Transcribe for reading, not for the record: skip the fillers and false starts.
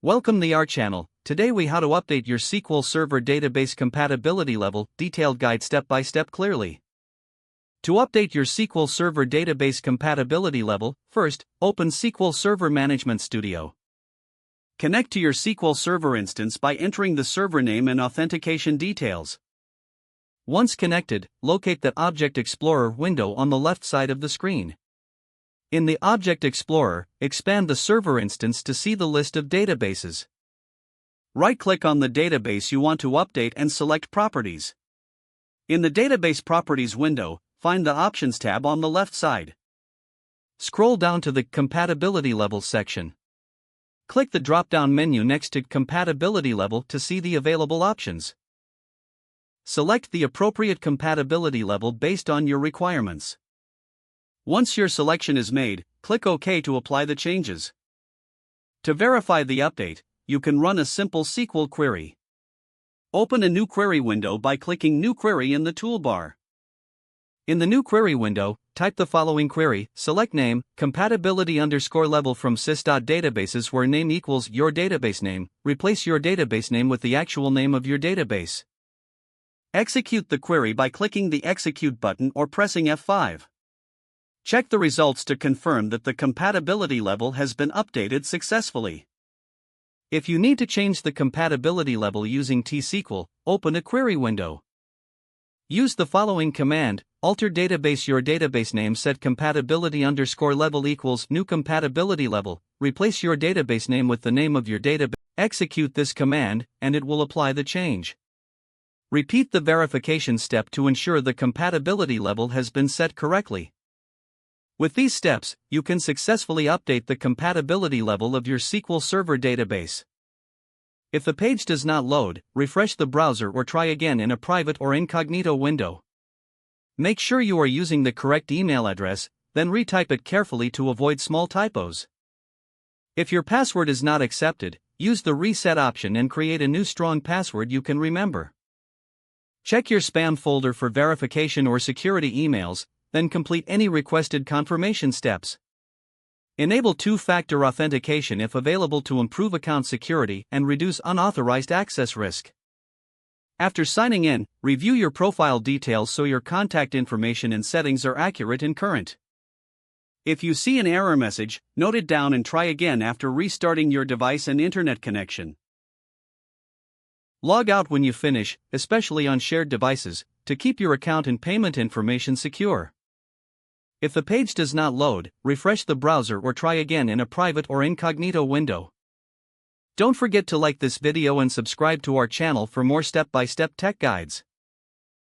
Welcome to our channel. Today we how to update your SQL Server database compatibility level, detailed guide step by step clearly. To update your SQL Server database compatibility level, first, open SQL Server Management Studio. Connect to your SQL Server instance by entering the server name and authentication details. Once connected, locate the Object Explorer window on the left side of the screen. In the Object Explorer, expand the server instance to see the list of databases. Right-click on the database you want to update and select Properties. In the Database Properties window, find the Options tab on the left side. Scroll down to the Compatibility Level section. Click the drop-down menu next to Compatibility Level to see the available options. Select the appropriate compatibility level based on your requirements. Once your selection is made, click OK to apply the changes. To verify the update, you can run a simple SQL query. Open a new query window by clicking New Query in the toolbar. In the New Query window, type the following query, select name, compatibility_level from sys.databases where name equals your database name, replace your database name with the actual name of your database. Execute the query by clicking the Execute button or pressing F5. Check the results to confirm that the compatibility level has been updated successfully. If you need to change the compatibility level using T-SQL, open a query window. Use the following command, alter database your database name set compatibility_level equals new compatibility level, replace your database name with the name of your database. Execute this command, and it will apply the change. Repeat the verification step to ensure the compatibility level has been set correctly. With these steps, you can successfully update the compatibility level of your SQL Server database. If the page does not load, refresh the browser or try again in a private or incognito window. Make sure you are using the correct email address, then retype it carefully to avoid small typos. If your password is not accepted, use the reset option and create a new strong password you can remember. Check your spam folder for verification or security emails, then complete any requested confirmation steps. Enable two-factor authentication if available to improve account security and reduce unauthorized access risk. After signing in, review your profile details so your contact information and settings are accurate and current. If you see an error message, note it down and try again after restarting your device and internet connection. Log out when you finish, especially on shared devices, to keep your account and payment information secure. If the page does not load, refresh the browser or try again in a private or incognito window. Don't forget to like this video and subscribe to our channel for more step-by-step tech guides.